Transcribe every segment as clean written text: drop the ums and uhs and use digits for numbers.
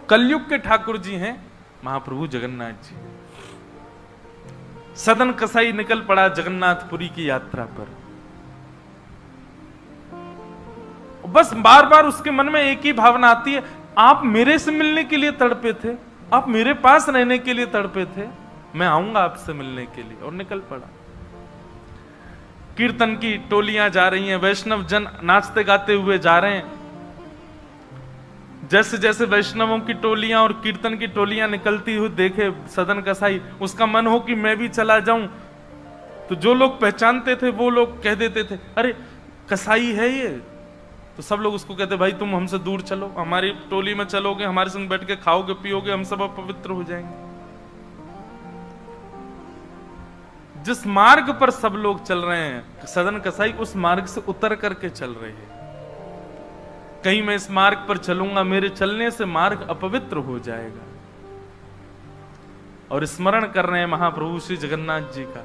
कलयुग के ठाकुर जी हैं महाप्रभु जगन्नाथ जी। सदन कसाई निकल पड़ा जगन्नाथपुरी की यात्रा पर। बस बार बार उसके मन में एक ही भावना आती है, आप मेरे से मिलने के लिए तड़पे थे, आप मेरे पास रहने के लिए तड़पे थे, मैं आऊंगा आपसे मिलने के लिए। और निकल पड़ा। कीर्तन की टोलियां जा रही हैं, वैष्णव जन नाचते गाते हुए जा रहे हैं। जैसे जैसे वैष्णवों की टोलियां और कीर्तन की टोलियां निकलती हुई देखे सदन कसाई, उसका मन हो कि मैं भी चला जाऊं। तो जो लोग पहचानते थे वो लोग कह देते थे, अरे कसाई है ये। तो सब लोग उसको कहते, भाई तुम हमसे दूर चलो, हमारी टोली में चलोगे, हमारे संग बैठ के खाओगे पियोगे, हम सब अपवित्र हो जाएंगे। जिस मार्ग पर सब लोग चल रहे हैं सदन कसाई उस मार्ग से उतर करके चल रहे हैं। कहीं मैं इस मार्ग पर चलूंगा, मेरे चलने से मार्ग अपवित्र हो जाएगा। और स्मरण कर रहे हैं महाप्रभु श्री जगन्नाथ जी का।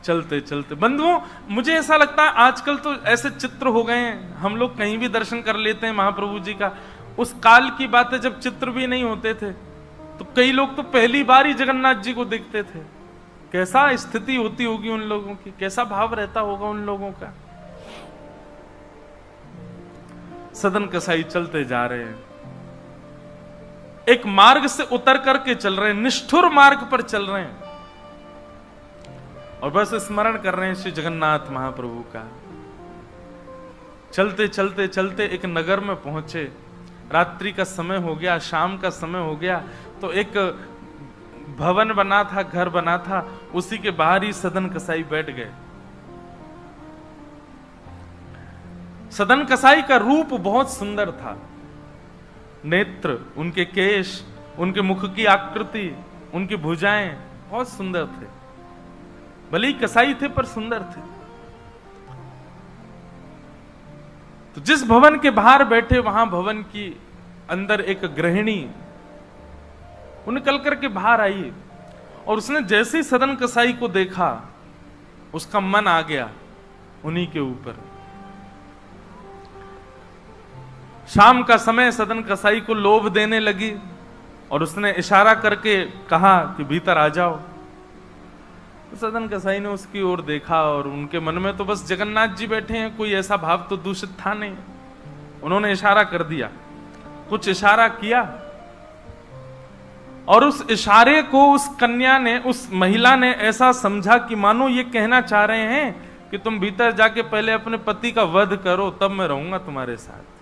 चलते चलते बंधुओं, मुझे ऐसा लगता है आजकल तो ऐसे चित्र हो गए हैं, हम लोग कहीं भी दर्शन कर लेते हैं महाप्रभु जी का। उस काल की बात है जब चित्र भी नहीं होते थे, तो कई लोग तो पहली बार ही जगन्नाथ जी को देखते थे। कैसा स्थिति होती होगी उन लोगों की, कैसा भाव रहता होगा उन लोगों का। सदन कसाई चलते जा रहे हैं, एक मार्ग से उतर करके चल रहे हैं, निष्ठुर मार्ग पर चल रहे हैं और बस स्मरण कर रहे हैं श्री जगन्नाथ महाप्रभु का। चलते चलते चलते एक नगर में पहुंचे। रात्रि का समय हो गया, शाम का समय हो गया। तो एक भवन बना था, घर बना था, उसी के बाहर ही सदन कसाई बैठ गए। सदन कसाई का रूप बहुत सुंदर था। नेत्र, उनके केश, उनके मुख की आकृति, उनकी भुजाएं बहुत सुंदर थे। भले ही कसाई थे पर सुंदर थे। तो जिस भवन के बाहर बैठे वहां भवन की अंदर एक गृहिणी वो निकल करके बाहर आई और उसने जैसे ही सदन कसाई को देखा उसका मन आ गया उन्हीं के ऊपर। शाम का समय, सदन कसाई को लोभ देने लगी और उसने इशारा करके कहा कि भीतर आ जाओ। तो सदन कसाई ने उसकी ओर देखा और उनके मन में तो बस जगन्नाथ जी बैठे हैं, कोई ऐसा भाव तो दूषित था नहीं। उन्होंने इशारा कर दिया, कुछ इशारा किया और उस इशारे को उस कन्या ने, उस महिला ने ऐसा समझा कि मानो ये कहना चाह रहे हैं कि तुम भीतर जाके पहले अपने पति का वध करो, तब मैं रहूंगा तुम्हारे साथ।